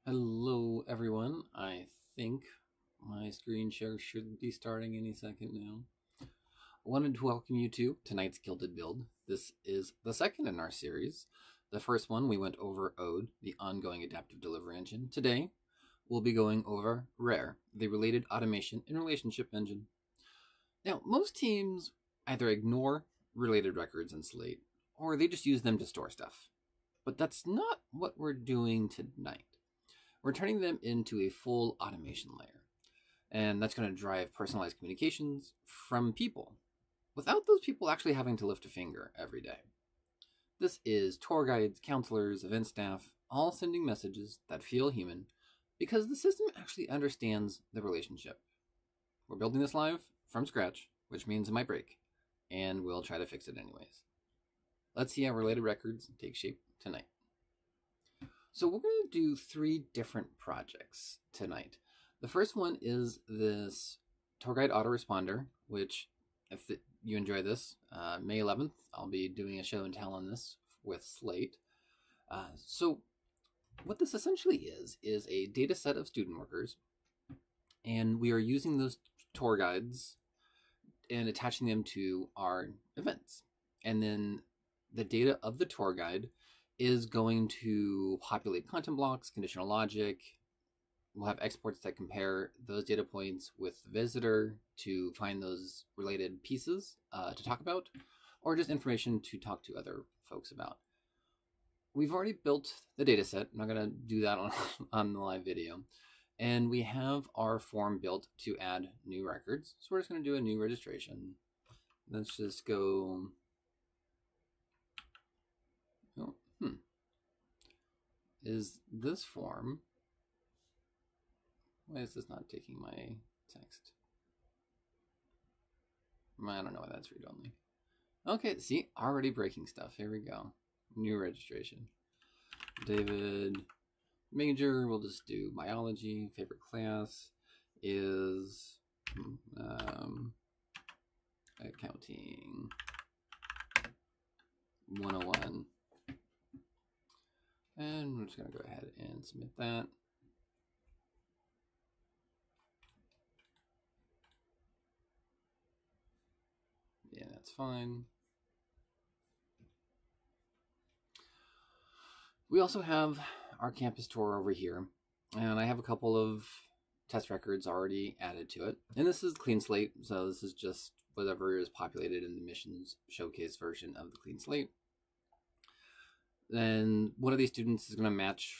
Hello everyone, I think my screen share should be starting any second now. I wanted to welcome you to tonight's Gilded Build. This is the second in our series. The first one we went over Ode, the ongoing adaptive delivery engine. Today we'll be going over Rare, the related automation and relationship engine. Now, most teams either ignore related records in Slate, or they just use them to store stuff. But that's not what we're doing tonight. We're turning them into a full automation layer. And that's going to drive personalized communications from people without those people actually having to lift a finger every day. This is tour guides, counselors, event staff, all sending messages that feel human because the system actually understands the relationship. We're building this live from scratch, which means it might break, and we'll try to fix it anyways. Let's see how related records take shape tonight. So we're going to do 3 different projects tonight. The first one is this tour guide autoresponder, which if you enjoy this, May 11th, I'll be doing a show and tell on this with Slate. So what this essentially is a data set of student workers, and we are using those tour guides and attaching them to our events. And then the data of the tour guide is going to populate content blocks, conditional logic. We'll have exports that compare those data points with the visitor to find those related pieces to talk about, or just information to talk to other folks about. We've already built the data set. I'm not going to do that on the live video. And we have our form built to add new records. So we're just going to do a new registration. Let's just go... Is this form... Why is this not taking my text? I don't know why that's read-only. Okay, see, already breaking stuff. Here we go. New registration. David Major, we'll just do biology. Favorite class is accounting 101. And we're just going to go ahead and submit that. Yeah, that's fine. We also have our campus tour over here, and I have a couple of test records already added to it. And this is Clean Slate, so this is just whatever is populated in the missions showcase version of the Clean Slate. Then one of these students is going to match,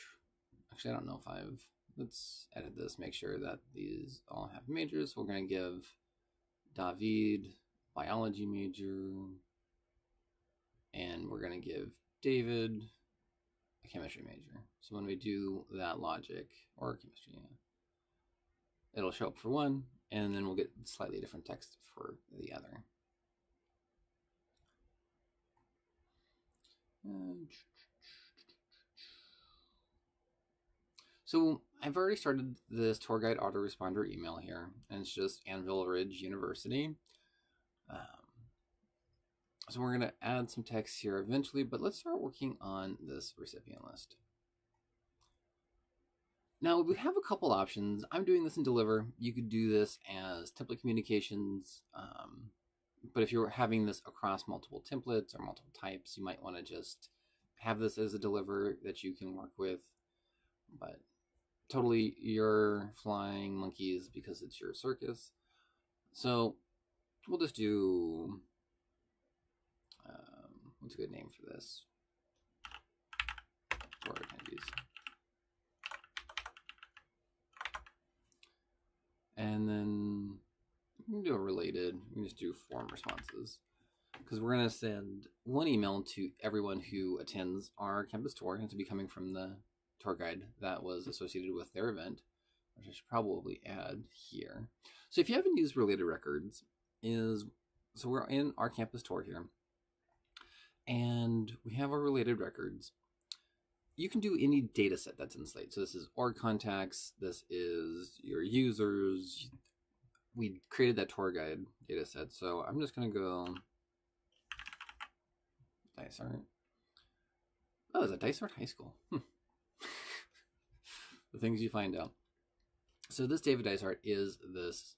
actually I don't know if let's edit this, make sure that these all have majors. We're going to give David biology major, and we're going to give David a chemistry major. So when we do that logic, or chemistry, it'll show up for one, and then we'll get slightly different text for the other. So I've already started this tour guide autoresponder email here, and it's just Anvil Ridge University. So we're going to add some text here eventually, but let's start working on this recipient list. Now we have a couple options. I'm doing this in Deliver. You could do this as template communications, but if you're having this across multiple templates or multiple types, you might want to just have this as a Deliver that you can work with. But totally you're flying monkeys because it's your circus. So we'll just do... what's a good name for this? What can I use? And then we can do a related. We can just do form responses because we're going to send one email to everyone who attends our campus tour. It has to be coming from the tour guide that was associated with their event, which I should probably add here. So if you haven't used related records, so we're in our campus tour here, and we have our related records. You can do any data set that's in Slate. So this is org contacts, this is your users. We created that tour guide data set. So I'm just going to go Dysart. Oh, is it Dysart High School? the things you find out. So this David Dice art is this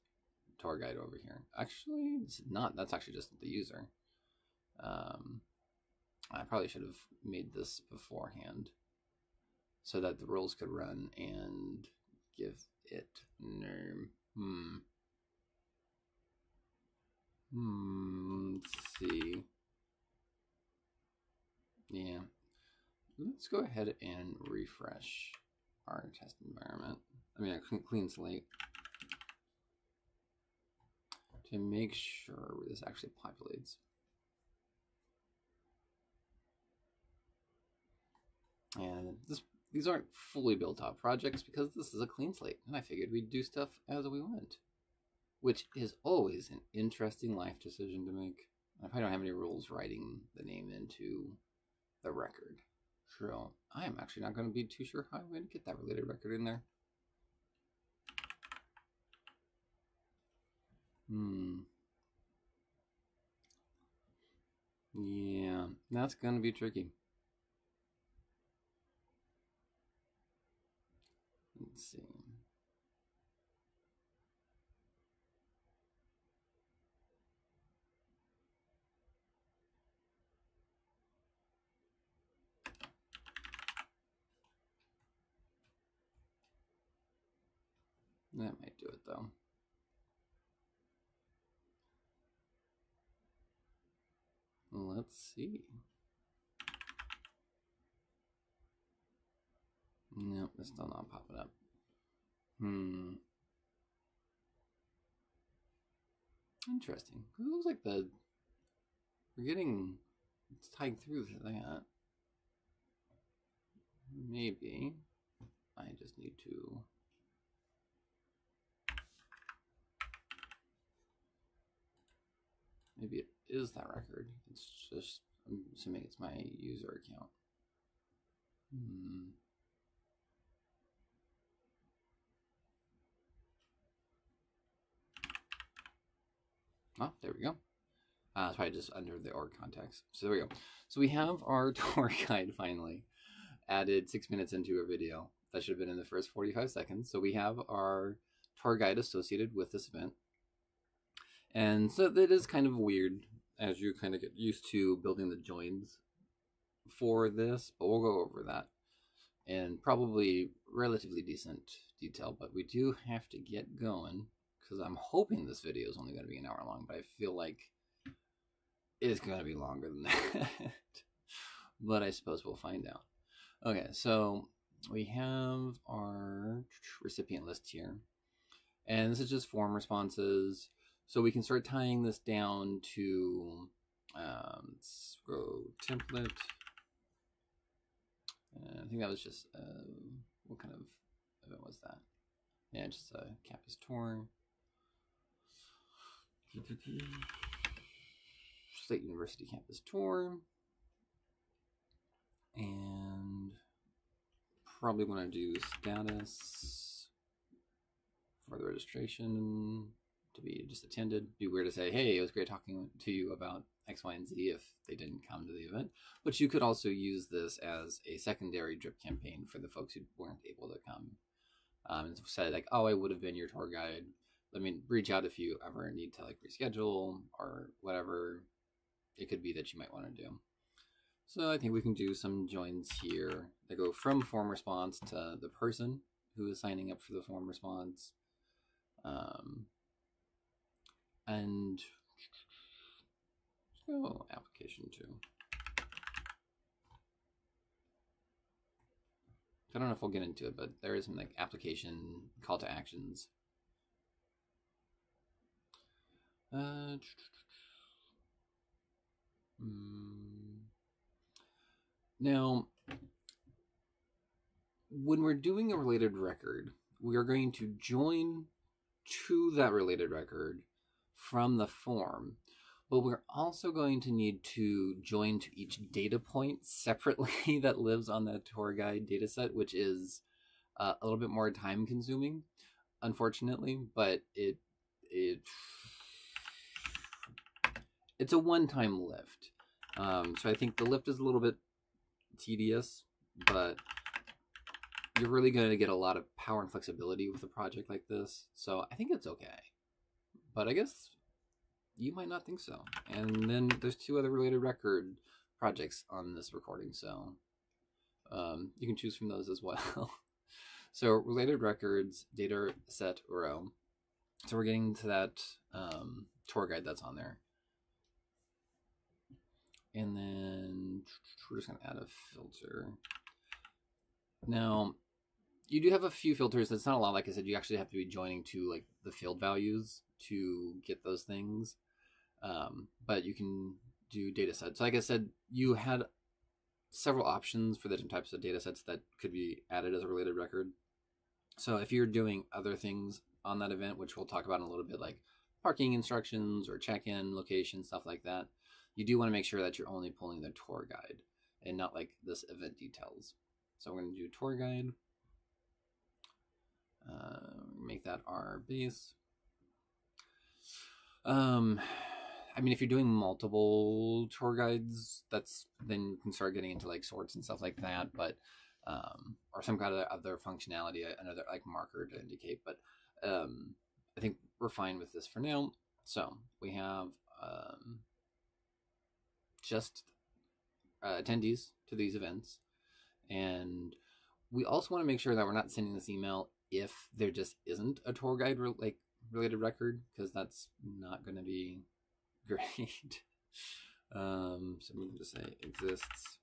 tour guide over here. Actually, it's not. That's actually just the user. I probably should have made this beforehand so that the rules could run and give it name. Let's see. Yeah. Let's go ahead and refresh our test environment. I mean, a clean slate to make sure this actually populates. And these aren't fully built out projects because this is a clean slate, and I figured we'd do stuff as we went, which is always an interesting life decision to make. I probably don't have any rules writing the name into the record. So I am actually not going to be too sure how I'm going to get that related record in there. Yeah, that's going to be tricky. Let's see. That might do it though. Let's see. Nope, it's still not popping up. Interesting. It looks like we're getting it's tied through that. Maybe I just need to. Maybe it is that record. It's just, I'm assuming it's my user account. Oh, there we go. It's probably just under the org context. So there we go. So we have our tour guide finally added 6 minutes into a video. That should have been in the first 45 seconds. So we have our tour guide associated with this event. And so that is kind of weird as you kind of get used to building the joins for this, but we'll go over that in probably relatively decent detail. But we do have to get going because I'm hoping this video is only going to be an hour long, but I feel like it's going to be longer than that. But I suppose we'll find out. Okay, so we have our recipient list here, and this is just form responses. So we can start tying this down to, let's go template. I think that was just, what kind of event was that? Yeah, just a campus tour. Slate University campus tour. And probably want to do status for the registration to be just attended. It'd be weird to say, hey, it was great talking to you about X, Y, and Z if they didn't come to the event. But you could also use this as a secondary drip campaign for the folks who weren't able to come. And say like, oh, I would have been your tour guide. Let me reach out if you ever need to like reschedule or whatever it could be that you might want to do. So I think we can do some joins here that go from form response to the person who is signing up for the form response. And let's go application 2. I don't know if we'll get into it, but there is some like application call to actions. Now, when we're doing a related record, we are going to join to that related record from the form, but we're also going to need to join to each data point separately that lives on that tour guide data set, which is a little bit more time consuming, unfortunately, but it's a one-time lift. So I think the lift is a little bit tedious, but you're really going to get a lot of power and flexibility with a project like this. So I think it's okay. But I guess you might not think so. And then there's 2 other related record projects on this recording, so you can choose from those as well. So related records, data set row. So we're getting to that tour guide that's on there. And then we're just going to add a filter. Now, you do have a few filters. That's not a lot. Like I said, you actually have to be joining to like the field values to get those things. But you can do data sets. So like I said, you had several options for the different types of data sets that could be added as a related record. So if you're doing other things on that event, which we'll talk about in a little bit, like parking instructions or check-in location, stuff like that, you do want to make sure that you're only pulling the tour guide and not like this event details. So we're going to do tour guide. Make that our base. I mean, if you're doing multiple tour guides, then you can start getting into like sorts and stuff like that, but or some kind of other functionality, another like marker to indicate. But I think we're fine with this for now. So we have just attendees to these events, and we also want to make sure that we're not sending this email if there just isn't a tour guide related record, because that's not going to be great. So we can just say exists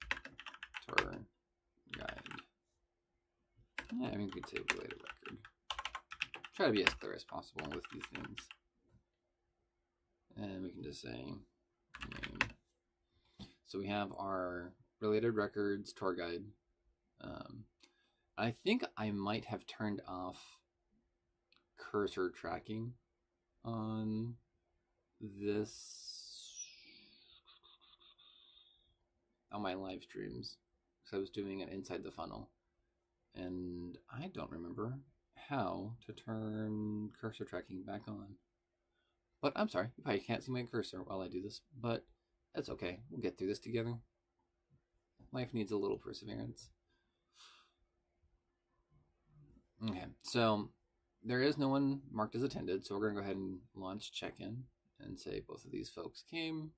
tour guide. Yeah, I mean, we could say related record. Try to be as clear as possible with these things. And we can just say name. So we have our related records tour guide. I think I might have turned off cursor tracking on this on my live streams, because I was doing it inside the funnel, and I don't remember how to turn cursor tracking back on. But I'm sorry, you probably can't see my cursor while I do this, but that's okay. We'll get through this together. Life needs a little perseverance. Okay, so there is no one marked as attended, so we're going to go ahead and launch check-in and say both of these folks came.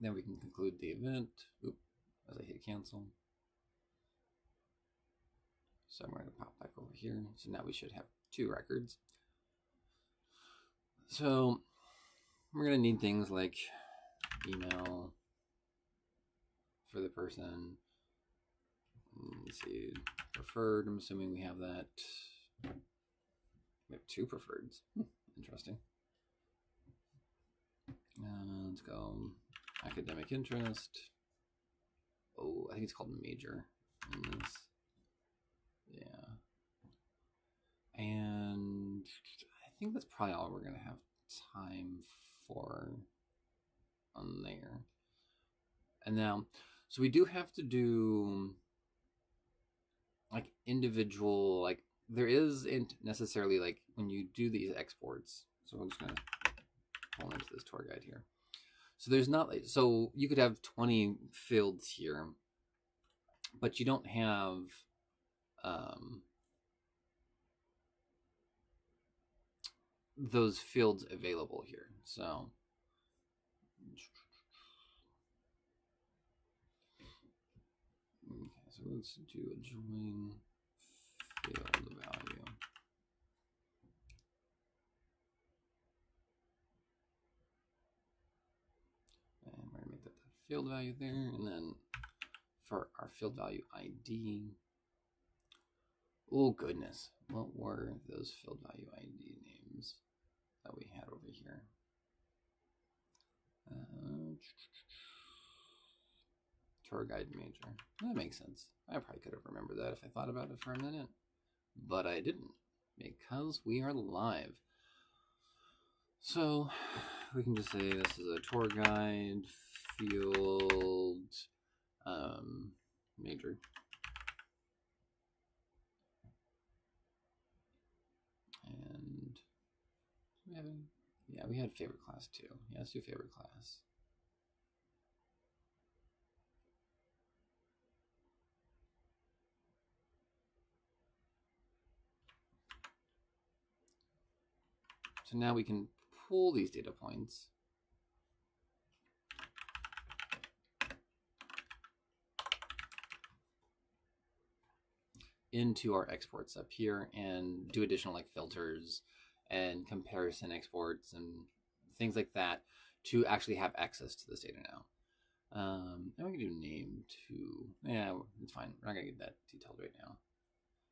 Then we can conclude the event. Oop, as I hit cancel. So I'm going to pop back over here. So now we should have 2 records. So we're going to need things like email for the person. Let's see, preferred. I'm assuming we have that. We have 2 preferreds. Interesting. Let's go academic interest. Oh, I think it's called major in this. Yeah. And I think that's probably all we're going to have time for on there. And now, so we do have to do like individual, like there isn't necessarily like when you do these exports. So I'm just going to pull into this tour guide here. So there's not like, so you could have 20 fields here, but you don't have those fields available here. So okay, so let's do a join field value. And we're going to make that the field value there. And then for our field value ID, oh goodness, what were those field value ID names that we had over here? Tour guide major. That makes sense. I probably could have remembered that if I thought about it for a minute, but I didn't, because we are live. So we can just say this is a tour guide field major. And we have, yeah, we had favorite class too. Yeah, let's do favorite class. So now we can pull these data points into our exports up here and do additional like filters and comparison exports and things like that to actually have access to this data now. And we can do name too. Yeah, it's fine. We're not gonna get that detailed right now.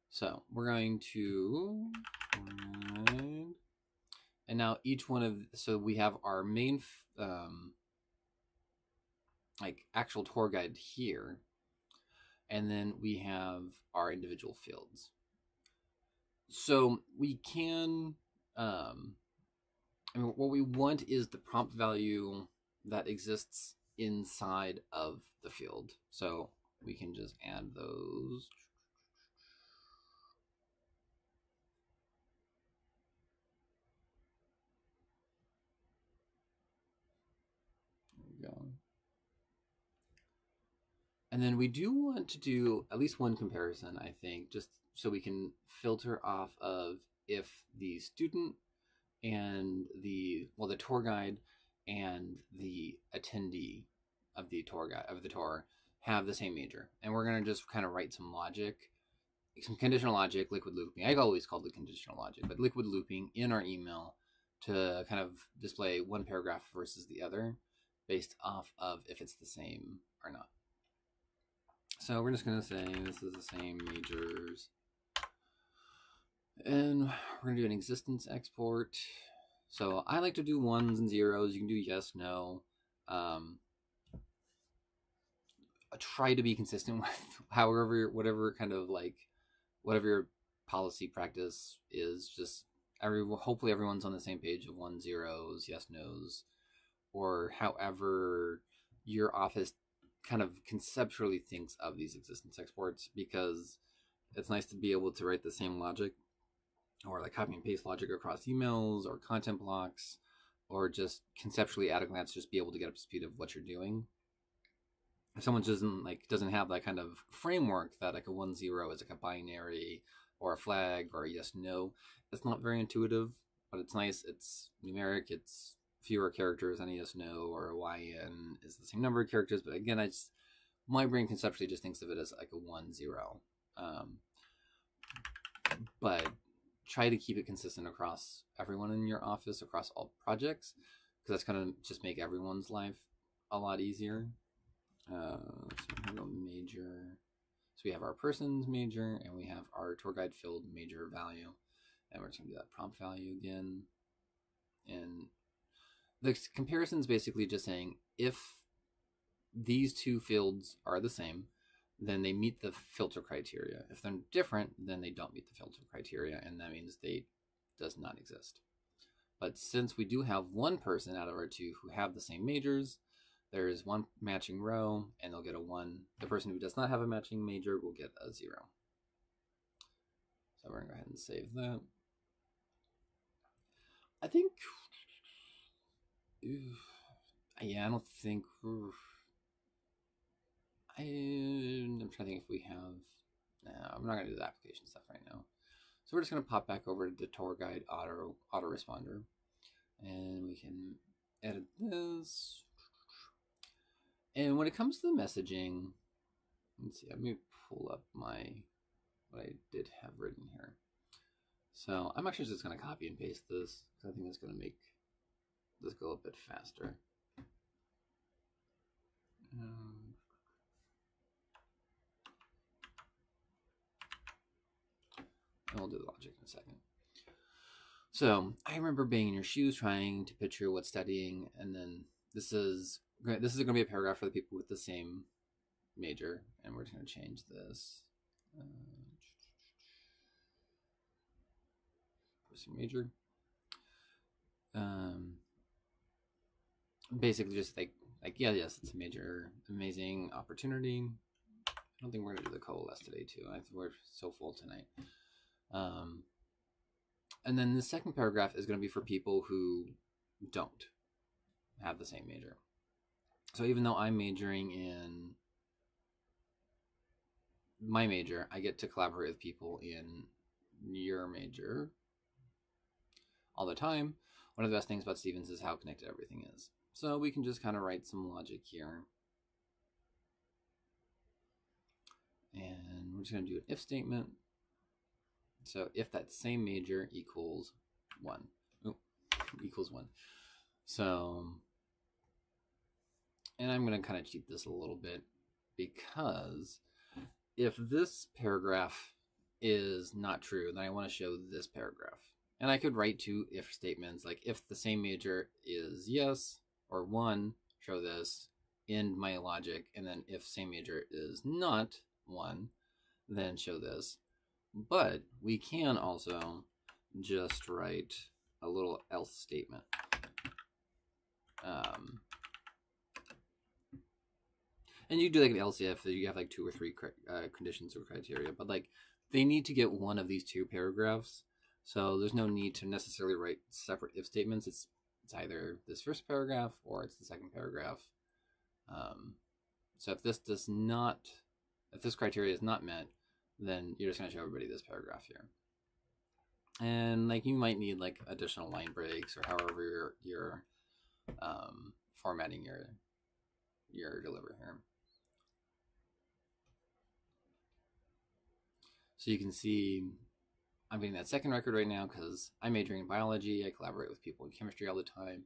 So we're going to, and now each one of, so we have our main like actual tour guide here, and then we have our individual fields. So we can, I mean, what we want is the prompt value that exists inside of the field. So we can just add those. There we go. And then we do want to do at least one comparison, I think, just so we can filter off of if the student and the tour guide and the attendee of the tour have the same major. And we're going to just kind of write some logic, some conditional logic, liquid looping. I always called it conditional logic, but liquid looping in our email to kind of display one paragraph versus the other based off of if it's the same or not. So we're just going to say this is the same majors. And we're going to do an existence export. So I like to do ones and zeros. You can do yes, no. Try to be consistent with whatever kind of like, whatever your policy practice is. Just hopefully everyone's on the same page of ones, zeros, yes, nos, or however your office kind of conceptually thinks of these existence exports, because it's nice to be able to write the same logic or like copy and paste logic across emails or content blocks, or just conceptually at a glance just be able to get up to speed of what you're doing. If someone doesn't have that kind of framework that like a 1-0 is like a binary or a flag or a yes no, it's not very intuitive, but it's nice. It's numeric. It's fewer characters than a yes no, or a YN is the same number of characters. But again, my brain conceptually just thinks of it as like a 1-0. But try to keep it consistent across everyone in your office, across all projects, because that's going to just make everyone's life a lot easier. So we have a major. So we have our person's major, and we have our tour guide field major value. And we're just going to do that prompt value again. And the comparison is basically just saying if these two fields are the same, then they meet the filter criteria. If they're different, then they don't meet the filter criteria, and that means they does not exist. But since we do have one person out of our two who have the same majors, there is one matching row, and they'll get a 1. The person who does not have a matching major will get a 0. So we're going to go ahead and save that. I think, yeah, I don't think, I'm trying to think if we have, no, I'm not going to do the application stuff right now. So we're just going to pop back over to the tour guide autoresponder, and we can edit this. And when it comes to the messaging, let's see, let me pull up what I did have written here. So I'm actually just going to copy and paste this, because I think it's going to make this go a bit faster. And we'll do the logic in a second. So I remember being in your shoes, trying to picture what's studying, and then this is going to be a paragraph for the people with the same major, and we're just going to change this. Person major. Basically just like yeah, yes, it's a major, amazing opportunity. I don't think we're going to do the coalesce today too. We're so full tonight. And then the second paragraph is going to be for people who don't have the same major. So even though I'm majoring in my major, I get to collaborate with people in your major all the time. one of the best things about Stevens is how connected everything is. So we can just kind of write some logic here. And we're just going to do an if statement. So if that same major equals 1. Equals 1. So, and I'm going to kind of cheat this a little bit, because if this paragraph is not true, then I want to show this paragraph. And I could write two if statements, like if the same major is yes or 1, show this, end my logic, and then if same major is not 1, then show this. But we can also just write a little else statement. And you do like an else if you have like 2 or 3 conditions or criteria, but like they need to get one of these 2 paragraphs. So there's no need to necessarily write separate if statements. It's either this first paragraph or it's the second paragraph. So if this criteria is not met, then you're just going to show everybody this paragraph here. And like you might need like additional line breaks or however you're formatting your deliver here. So you can see I'm getting that second record right now because I'm majoring in biology. I collaborate with people in chemistry all the time.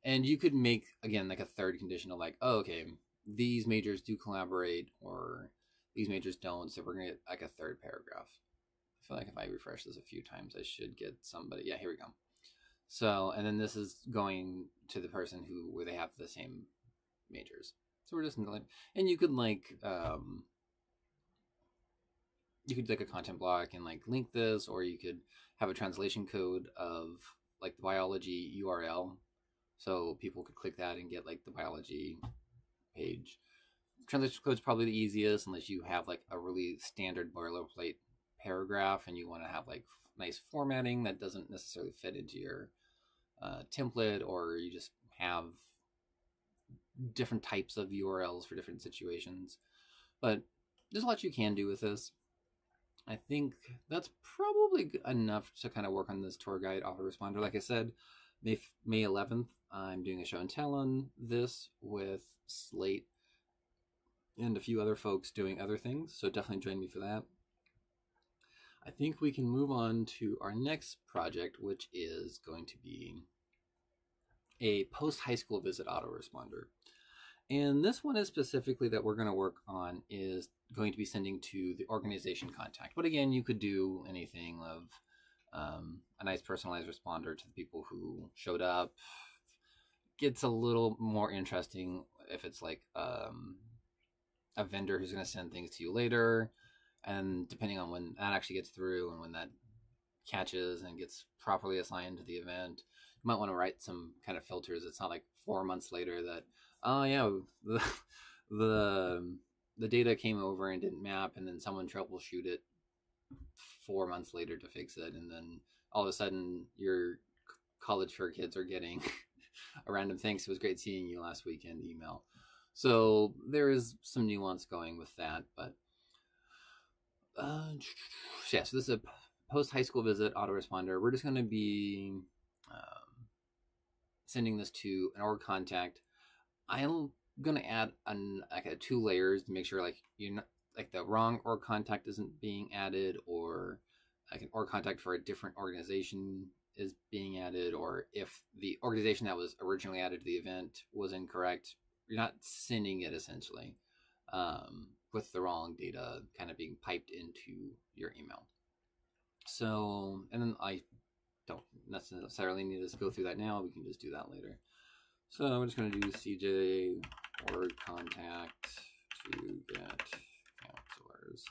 And you could make, again, like a third condition of like, oh, okay, these majors do collaborate or these majors don't. So we're going to get like a third paragraph. I feel like if I refresh this a few times, I should get somebody. Yeah, here we go. So, and then this is going to the person where they have the same majors. So we're just, and you could like, you could do like a content block and like link this, or you could have a translation code of like the biology URL. So people could click that and get like the biology page. Translation code is probably the easiest unless you have like a really standard boilerplate paragraph and you want to have like nice formatting that doesn't necessarily fit into your template, or you just have different types of URLs for different situations. But there's a lot you can do with this. I think that's probably enough to kind of work on this tour guide autoresponder. Like I said, May 11th, I'm doing a show and tell on this with Slate and a few other folks doing other things. So definitely join me for that. I think we can move on to our next project, which is going to be a post-high school visit autoresponder. And this one is specifically that we're going to work on is going to be sending to the organization contact. But again, you could do anything of a nice personalized responder to the people who showed up. Gets a little more interesting if it's like a vendor who's going to send things to you later. And depending on when that actually gets through and when that catches and gets properly assigned to the event, you might want to write some kind of filters. It's not like 4 months later that, oh yeah, the data came over and didn't map, and then someone troubleshoot it 4 months later to fix it, and then all of a sudden your college fair kids are getting a random thanks, it was great seeing you last weekend email. So there is some nuance going with that, but yeah, so this is a post high school visit autoresponder. We're just going to be sending this to an org contact. I'm going to add like 2 layers to make sure like you're not like the wrong org contact isn't being added, or like an org contact for a different organization is being added, or if the organization that was originally added to the event was incorrect, you're not sending it essentially with the wrong data kind of being piped into your email. So, and then I don't necessarily need to go through that now. We can just do that later. So I'm just going to do CJ org contact to get counselors.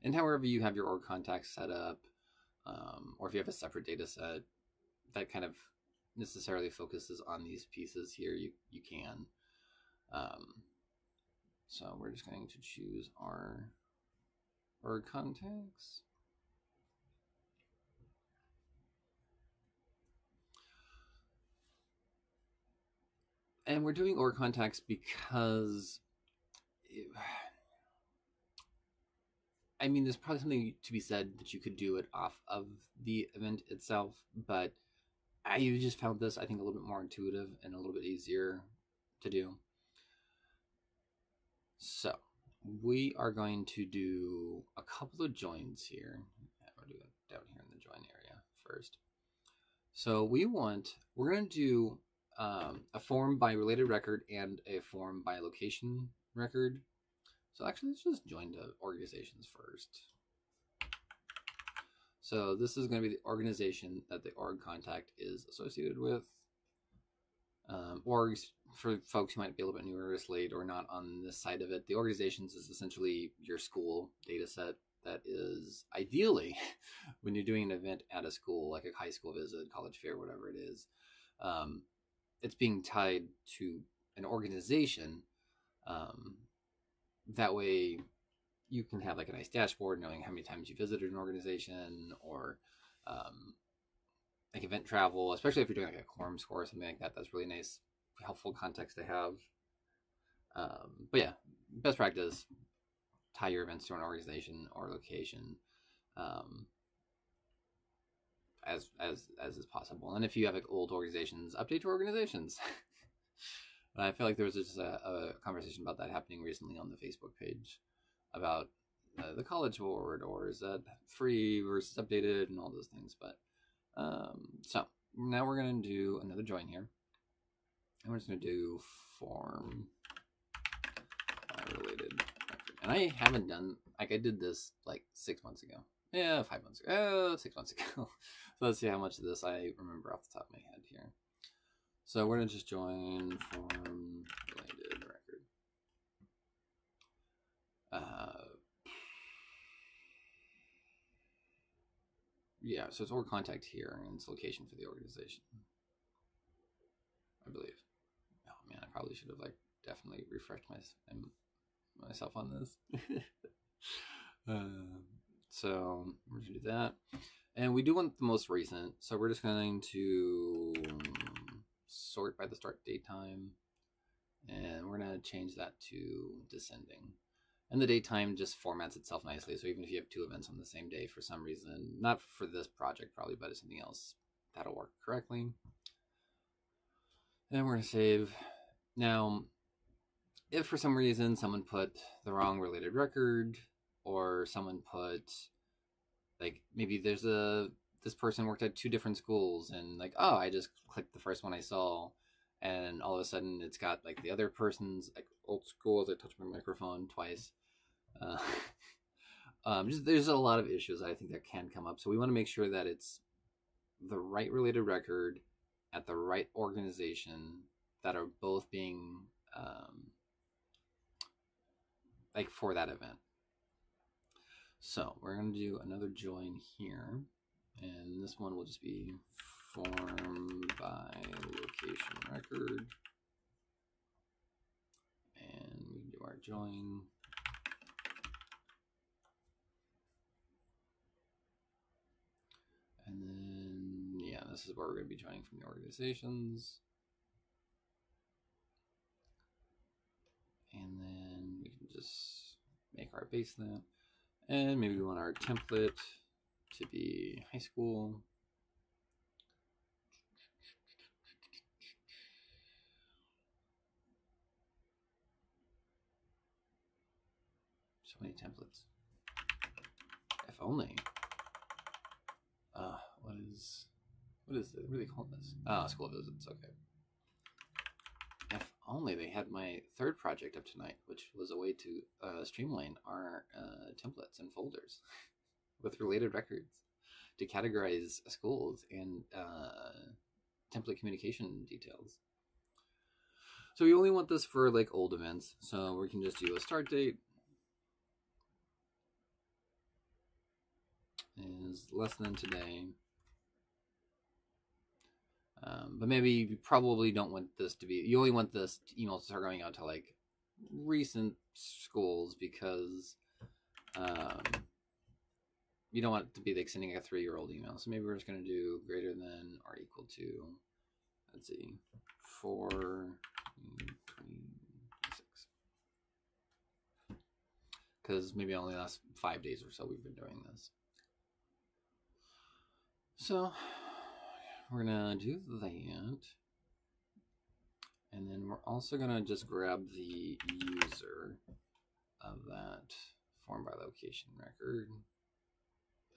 And however you have your org contact set up, or if you have a separate data set that kind of necessarily focuses on these pieces here, you can. So we're just going to choose our org contacts. And we're doing org contacts because I mean, there's probably something to be said that you could do it off of the event itself, but I just found this, I think, a little bit more intuitive and a little bit easier to do. So we are going to do a couple of joins here. We'll do it down here in the join area first. So we're going to do a form by related record and a form by location record. So actually, let's just join the organizations first. So this is going to be the organization that the org contact is associated with. Orgs, for folks who might be a little bit newer to Slate or not on this side of it, the organizations is essentially your school data set that is ideally, when you're doing an event at a school, like a high school visit, college fair, whatever it is, it's being tied to an organization. That way you can have like a nice dashboard knowing how many times you visited an organization, or like event travel, especially if you're doing like a quorum score or something like that. That's really nice, helpful context to have. But yeah, best practice, tie your events to an organization or location as is possible. And if you have like old organizations, update your organizations. I feel like there was just a conversation about that happening recently on the Facebook page about the College Board, or is that free versus updated and all those things. But so now we're going to do another join here, and we're just going to do form related record. And I haven't done, like, I did this like 6 months ago. Yeah, 5 months ago. 6 months ago. So let's see how much of this I remember off the top of my head here. So we're going to just join form related record. Yeah, so it's org contact here, and it's location for the organization, I believe. Oh man, I probably should have like definitely refreshed myself on this. So we're going to do that. And we do want the most recent, so we're just going to sort by the start date time, and we're going to change that to descending. And the date time just formats itself nicely, so even if you have two events on the same day for some reason, not for this project probably, but it's something else, that'll work correctly. And we're going to save. Now, if for some reason someone put the wrong related record, or someone put, like, maybe there's this person worked at two different schools, and like, oh, I just clicked the first one I saw, and all of a sudden it's got like the other person's like old school, as I touched my microphone twice. There's a lot of issues I think that can come up, so we want to make sure that it's the right related record at the right organization that are both being like for that event. So we're going to do another join here, and this one will just be form by location record, and we can do our join. And then, yeah, this is where we're going to be joining from the organizations. And then we can just make our base that. And maybe we want our template to be high school. So many templates. If only. What is it? What do they call this? School visits. Okay. If only they had my third project up tonight, which was a way to streamline our templates and folders with related records to categorize schools and template communication details. So we only want this for like old events, so we can just do a start date is less than today. But maybe you probably don't want this to be, you only want this email to start going out to like recent schools, because you don't want it to be like sending a 3-year-old email. So maybe we're just going to do greater than or equal to, let's see, 4/26. because maybe only the last 5 days or so we've been doing this. So we're gonna do that. And then we're also gonna just grab the user of that form by location record.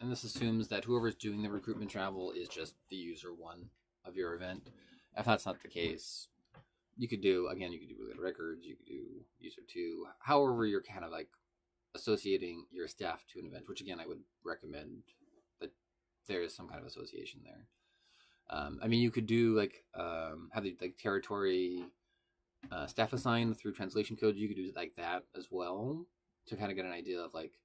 And this assumes that whoever's doing the recruitment travel is just the user one of your event. If that's not the case, you could do related records, you could do user two, however you're kind of like associating your staff to an event, which again, I would recommend that there is some kind of association there. I mean, you could do like have the like territory staff assigned through translation codes. You could do like that as well to kind of get an idea of like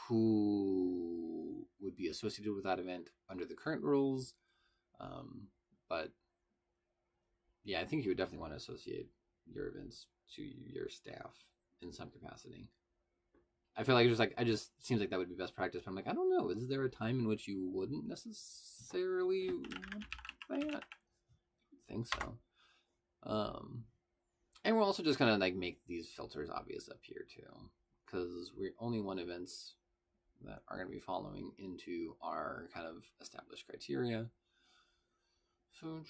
who would be associated with that event under the current rules. But yeah, I think you would definitely want to associate your events to your staff in some capacity. I feel like it just seems like that would be best practice. But I'm like, I don't know. Is there a time in which you wouldn't necessarily want that? I think so. And we're also just gonna like make these filters obvious up here too, because we only want events that are going to be following into our kind of established criteria. So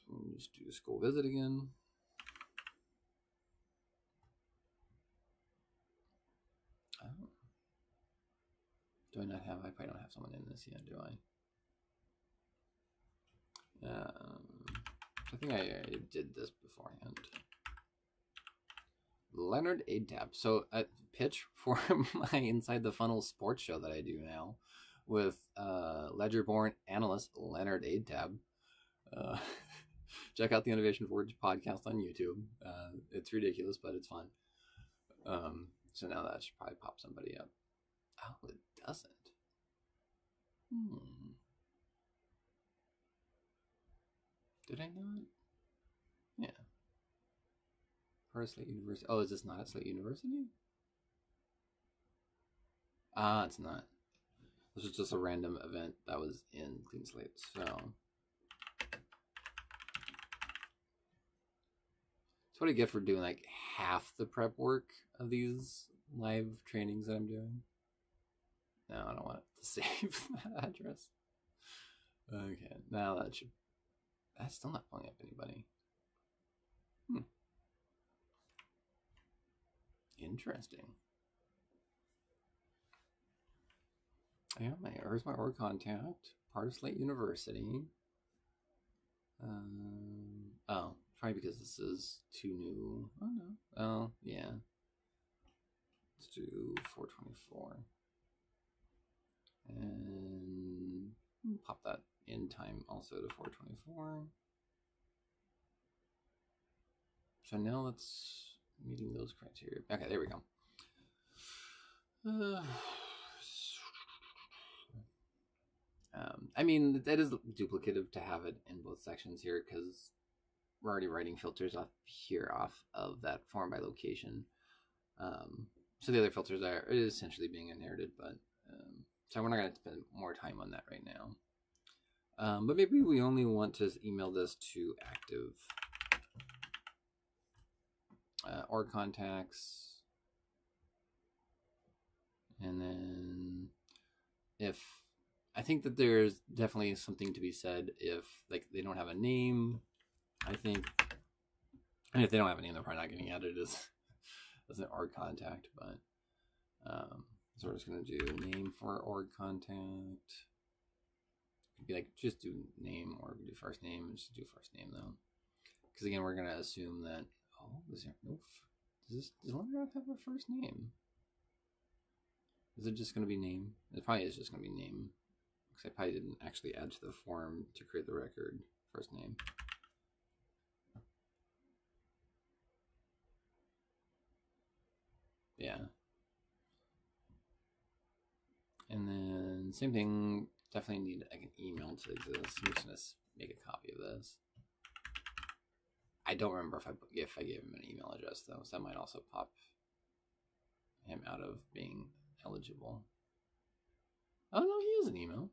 we'll just do school visit again. Oh. Do I not have? I probably don't have someone in this yet, do I? I think I did this beforehand. Leonard Aidtab. So a pitch for my Inside the Funnel sports show that I do now with Ledger-born analyst Leonard Aidtab. Check out the Innovation Forge podcast on YouTube. It's ridiculous, but it's fun. So now that should probably pop somebody up. Oh, it doesn't. Did I not? Yeah. Slate University. Oh, is this not at Slate University? It's not. This was just a random event that was in Clean Slate. So that's what I get for doing like half the prep work of these live trainings that I'm doing. No, I don't want to save that address. Okay, now that's still not pulling up anybody. Interesting. Yeah, where's my org contact? Part of Slate University. Oh, probably because this is too new. Oh no. Oh yeah. Let's do 424. And pop that in time also to 424. So now let's meeting those criteria. Okay, there we go. I mean, that is duplicative to have it in both sections here because we're already writing filters off of that form by location. So the other filters are essentially being inherited, but so we're not going to spend more time on that right now. But maybe we only want to email this to active org contacts. And then if I think that there's definitely something to be said if like they don't have a name, I think, and if they don't have a name, they're probably not getting added as an org contact, but so we're just going to do name for org contact. Could be like just do name, or do first name, and just do first name though, because again we're going to assume that does Leonard have a first name? Is it just going to be name? It probably is just going to be name, because I probably didn't actually add to the form to create the record first name. Yeah. And then same thing, definitely need like an email to exist. I'm just going to make a copy of this. I don't remember if I gave him an email address though, so that might also pop him out of being eligible. Oh no, he has an email.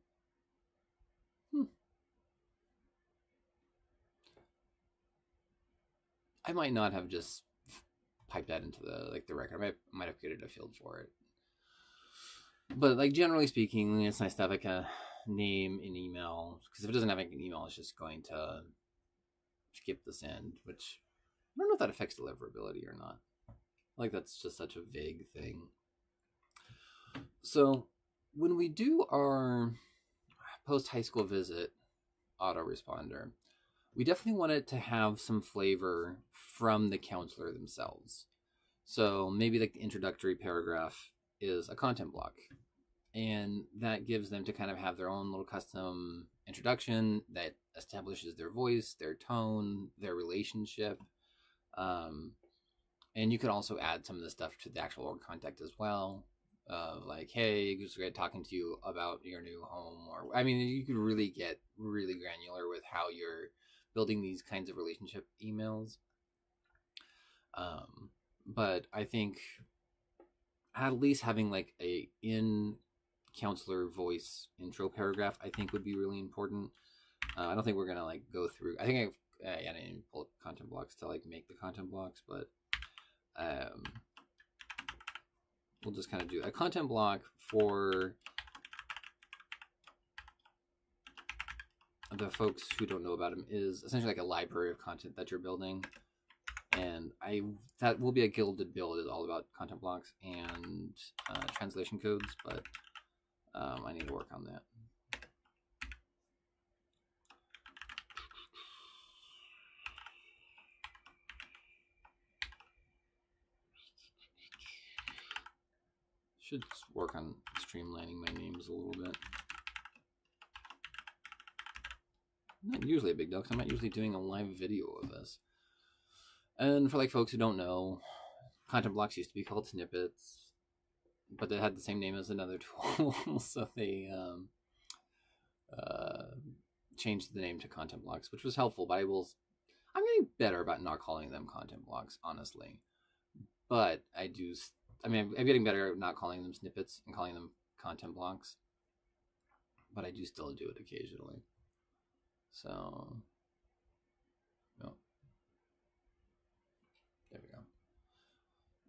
I might not have just type that into the record. I might have created a field for it. But like generally speaking, it's nice to have like a name and email, because if it doesn't have like an email, it's just going to skip the send, which I don't know if that affects deliverability or not. Like that's just such a vague thing. So when we do our post high school visit autoresponder, we definitely want it to have some flavor from the counselor themselves. So maybe like the introductory paragraph is a content block, and that gives them to kind of have their own little custom introduction that establishes their voice, their tone, their relationship. And you can also add some of the stuff to the actual org contact as well. Like, hey, just great talking to you about your new home. Or, I mean, you could really get really granular with how you're building these kinds of relationship emails. But I think at least having like a in counselor voice intro paragraph, I think would be really important. I don't think we're gonna like go through. I think I didn't pull up content blocks to like make the content blocks, but we'll just kind of do a content block for the folks who don't know about them. Is essentially like a library of content that you're building, and that will be a Gilded Build. Is all about content blocks and translation codes, but I need to work on that. Should work on streamlining my names a little bit. Not usually a big deal, because I'm not usually doing a live video of this. And for like folks who don't know, content blocks used to be called snippets, but they had the same name as another tool, so they changed the name to content blocks, which was helpful. But I'm getting better about not calling them content blocks, honestly. But I'm getting better at not calling them snippets and calling them content blocks. But I do still do it occasionally. So, oh, there we go.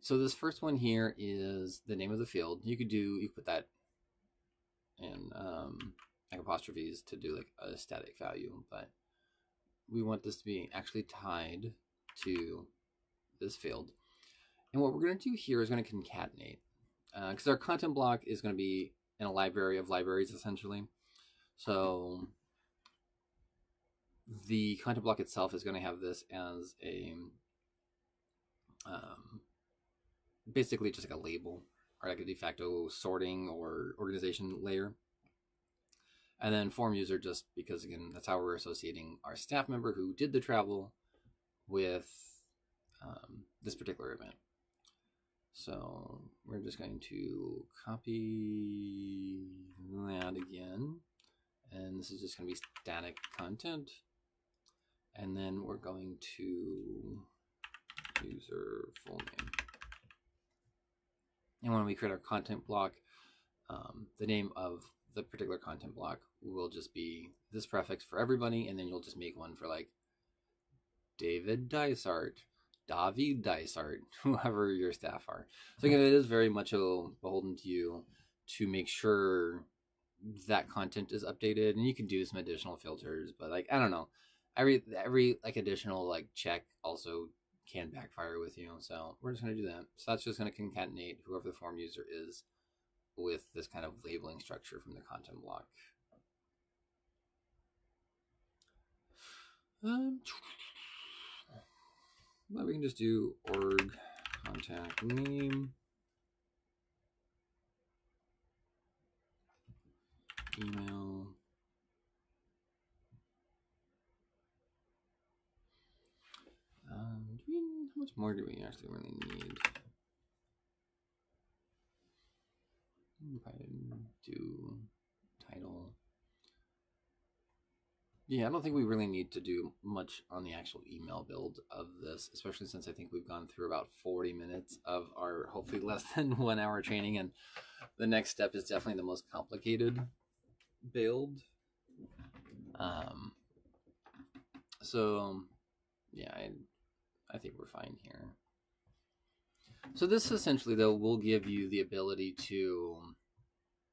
So this first one here is the name of the field. You could put that in like apostrophes to do like a static value, but we want this to be actually tied to this field. And what we're going to do here is going to concatenate, because our content block is going to be in a library of libraries, essentially. So the content block itself is going to have this as a basically just like a label or like a de facto sorting or organization layer. And then form user, just because, again, that's how we're associating our staff member who did the travel with this particular event. So we're just going to copy that again. And this is just going to be static content. And then we're going to user full name. And when we create our content block, the name of the particular content block will just be this prefix for everybody, and then you'll just make one for like David Dysart, David Dysart, whoever your staff are. So again, it is very much beholden to you to make sure that content is updated, and you can do some additional filters, but like, I don't know, every like additional like check also can backfire with you. So we're just going to do that. So that's just going to concatenate whoever the form user is with this kind of labeling structure from the content block. But we can just do org contact name, email, how much more do we actually really need? If I do title. Yeah, I don't think we really need to do much on the actual email build of this, especially since I think we've gone through about 40 minutes of our hopefully less than 1 hour training, and the next step is definitely the most complicated build. So yeah, I think we're fine here. So this essentially, though, will give you the ability to,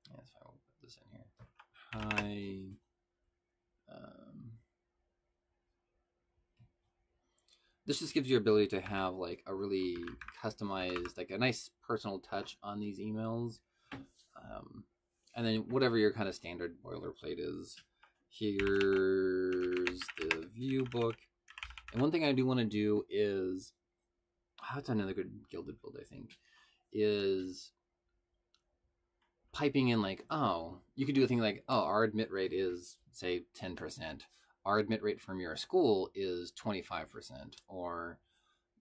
yes, I will put this in here. This just gives you ability to have like a really customized, like a nice personal touch on these emails. And then whatever your kind of standard boilerplate is. Here's the view book. And one thing I do want to do is, that's another good Gilded Build, I think, is piping in like, oh, you could do a thing like, oh, our admit rate is, say, 10%. Our admit rate from your school is 25%, or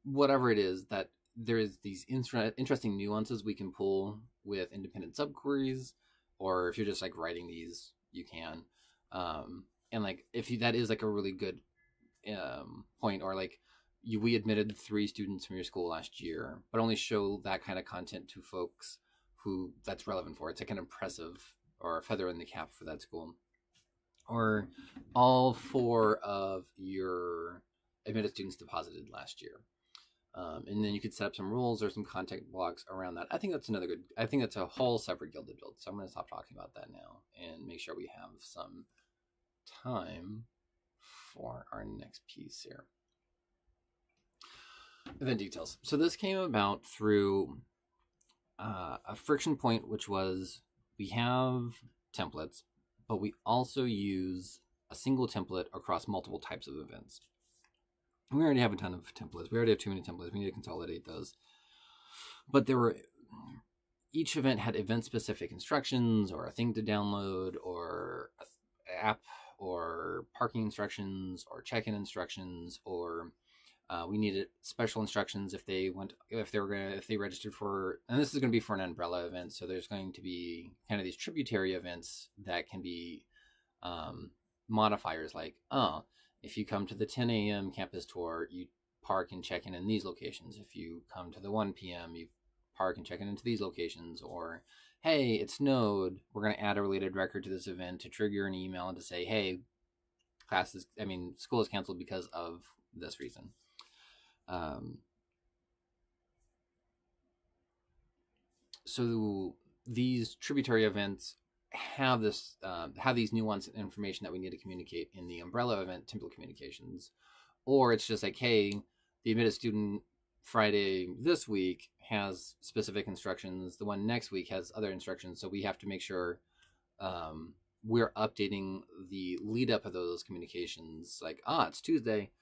whatever it is, that there's these interesting nuances we can pull with independent subqueries, or if you're just like writing these, you can. And like if that is like a really good point, or like we admitted 3 students from your school last year, but only show that kind of content to folks who that's relevant for. It's like an impressive or a feather in the cap for that school. Or all 4 of your admitted students deposited last year. And then you could set up some rules or some content blocks around that. I think that's another good, I think that's a whole separate Gilded Build. So I'm going to stop talking about that now and make sure we have some time for our next piece here. Event details. So this came about through a friction point, which was we have templates, but we also use a single template across multiple types of events. We already have a ton of templates. We already have too many templates. We need to consolidate those. But each event had event-specific instructions, or a thing to download, or an app, or parking instructions, or check-in instructions, or we needed special instructions if they registered for, and this is going to be for an umbrella event. So there's going to be kind of these tributary events that can be modifiers like, if you come to the 10 a.m. campus tour, you park and check in these locations. If you come to the 1 p.m., you park and check in into these locations. Or, hey, it snowed. We're going to add a related record to this event to trigger an email and to say, hey, school is canceled because of this reason. So these tributary events have these nuanced information that we need to communicate in the umbrella event template communications. Or it's just like, hey, the admitted student Friday this week has specific instructions. The one next week has other instructions. So we have to make sure we're updating the lead up of those communications. Like, it's Tuesday.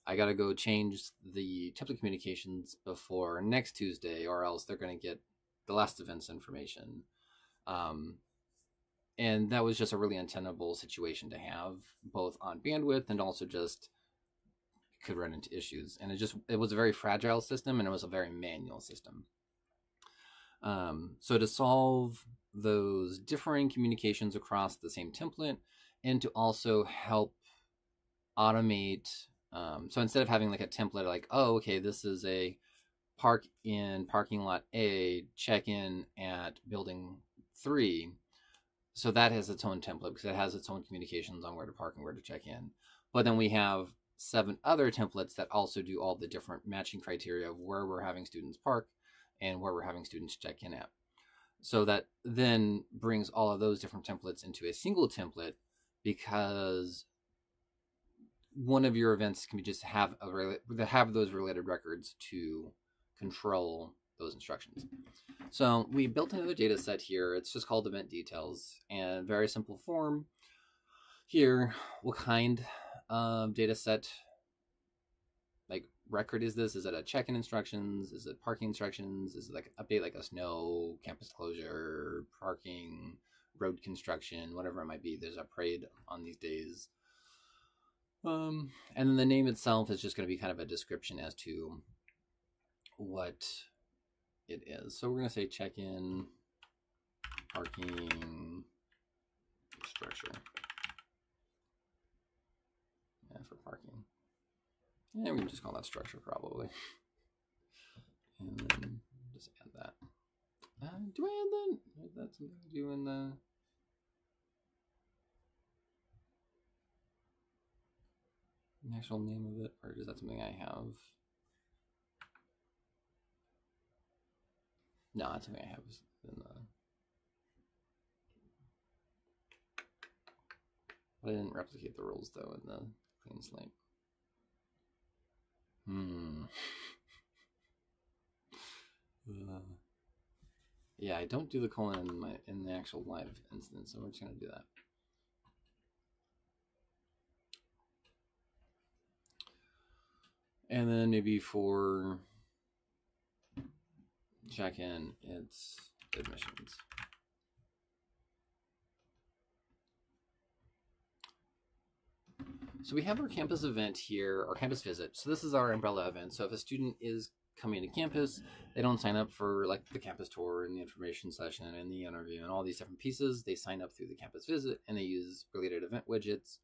I got to go change the template communications before next Tuesday, or else they're going to get the last event's information. And that was just a really untenable situation to have, both on bandwidth and also just could run into issues. And it was a very fragile system, and it was a very manual system. So to solve those differing communications across the same template, and to also help automate, so instead of having like a template like, oh, okay, this is a park in parking lot A, check in at building 3. So that has its own template because it has its own communications on where to park and where to check in. But then we have 7 other templates that also do all the different matching criteria of where we're having students park and where we're having students check in at. So that then brings all of those different templates into a single template, because one of your events can be just have those related records to control those instructions. So we built another data set here. It's just called event details, and very simple form. Here, what kind of data set, like record is this? Is it a check-in instructions? Is it parking instructions? Is it like update like a snow, campus closure, parking, road construction, whatever it might be? There's a parade on these days. And then the name itself is just going to be kind of a description as to what it is. So we're going to say check-in parking structure. Yeah, for parking. Yeah, we can just call that structure probably. And then just add that. Do I add that? Is that something to do in the... actual name of it, or is that something I have? No, that's something I have in the... I didn't replicate the rules though in the clean slate. Yeah, I don't do the colon in the actual live instance, so we're just gonna do that. And then maybe for check-in, it's admissions. So we have our campus event here, our campus visit. So this is our umbrella event. So if a student is coming to campus, they don't sign up for like the campus tour and the information session and the interview and all these different pieces. They sign up through the campus visit and they use related event widgets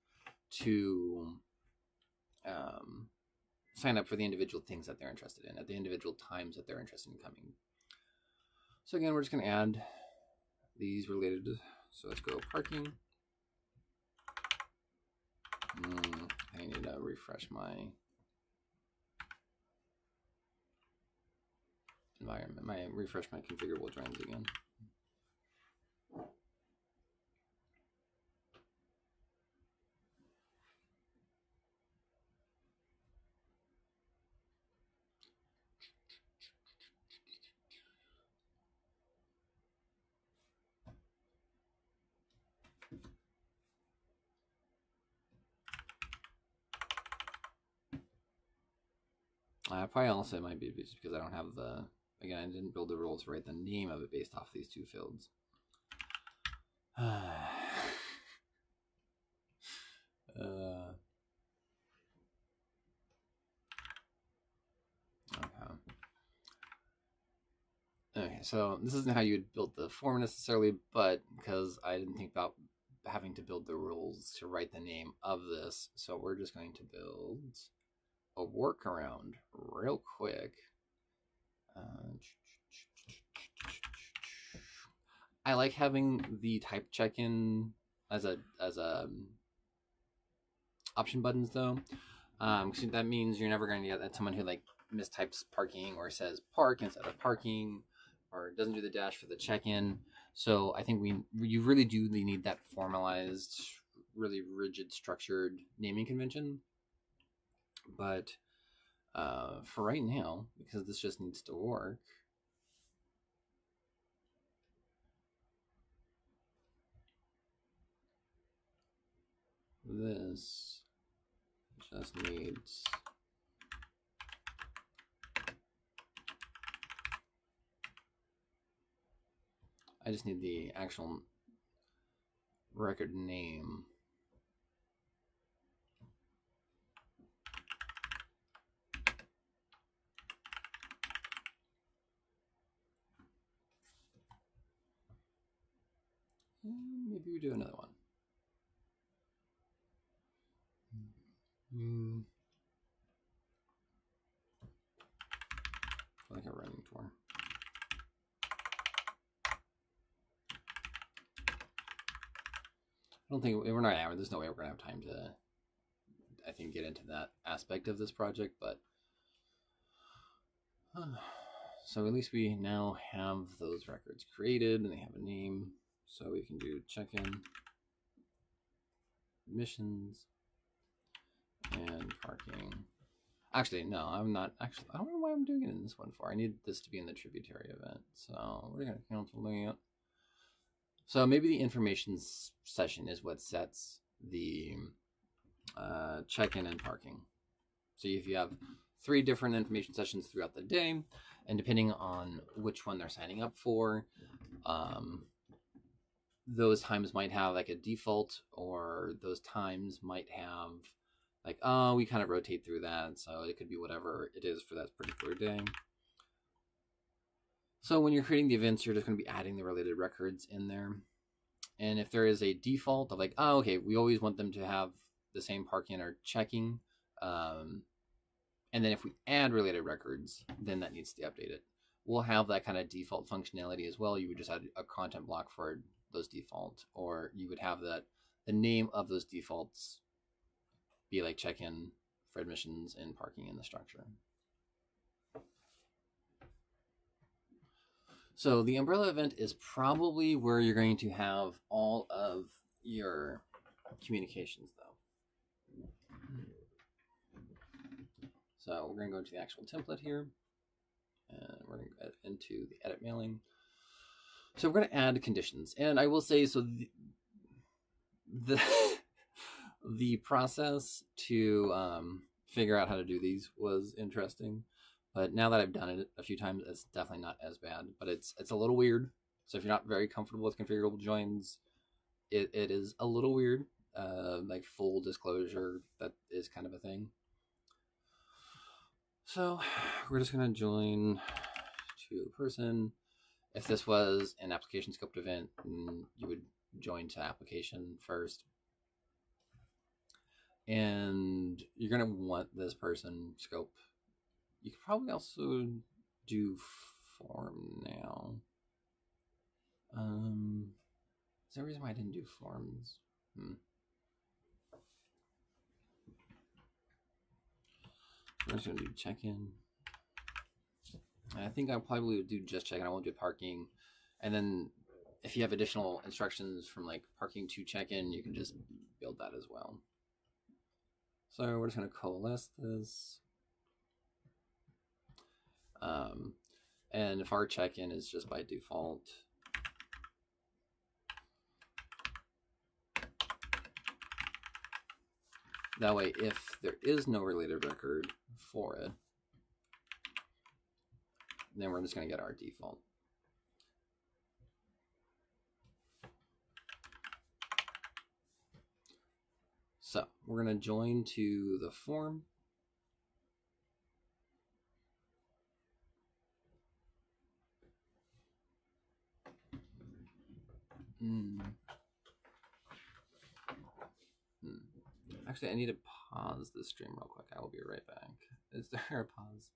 to sign up for the individual things that they're interested in at the individual times that they're interested in coming. So again, we're just going to add these related. So let's go parking. I need to refresh my environment, refresh my configurable joins again. Probably also might be just because I don't have the, again, I didn't build the rules to write the name of it based off these two fields. Okay, so this isn't how you would build the form necessarily, but because I didn't think about having to build the rules to write the name of this, so we're just going to build a workaround real quick. I like having the type check-in as a option buttons though, because that means you're never going to get someone who like mistypes parking or says park instead of parking, or doesn't do the dash for the check-in. So I think you really do need that formalized, really rigid, structured naming convention. But for right now, because this just needs to work, this just needs I just need the actual record name. Maybe we do another one. Like a running tour. I don't think we're not. There's no way we're gonna have time to, I think, get into that aspect of this project. But so at least we now have those records created and they have a name, so we can do check-in, admissions, and parking. Actually, no, I'm not. Actually, I don't know why I'm doing it in this one for. I need this to be in the tributary event. So we're going to cancel doing it. So maybe the information session is what sets the check-in and parking. So if you have 3 different information sessions throughout the day, and depending on which one they're signing up for, those times might have like a default, or those times might have like, oh, we kind of rotate through that, so it could be whatever it is for that particular day. So when you're creating the events, you're just going to be adding the related records in there. And if there is a default of like, oh, okay, we always want them to have the same parking or checking, and then if we add related records, then that needs to be updated. We'll have that kind of default functionality as well. You would just add a content block for those default, or you would have that the name of those defaults be like check-in for admissions and parking in the structure. So the umbrella event is probably where you're going to have all of your communications, though. So we're going to go into the actual template here, and we're going to get into the edit mailing. So we're going to add conditions, and I will say, so the the process to figure out how to do these was interesting, but now that I've done it a few times, it's definitely not as bad. But it's a little weird. So if you're not very comfortable with configurable joins, it is a little weird. Like full disclosure, that is kind of a thing. So we're just gonna join to a person. If this was an application scoped event, you would join to application first. And you're going to want this person scope. You could probably also do form now. Is there a reason why I didn't do forms? I'm just going to do check-in. I think I probably would do just check-in. I won't do parking. And then if you have additional instructions from like parking to check-in, you can just build that as well. So we're just going to coalesce this. And if our check-in is just by default, that way if there is no related record for it, then we're just going to get our default. So we're going to join to the form. Actually, I need to pause the stream real quick. I will be right back. Is there a pause?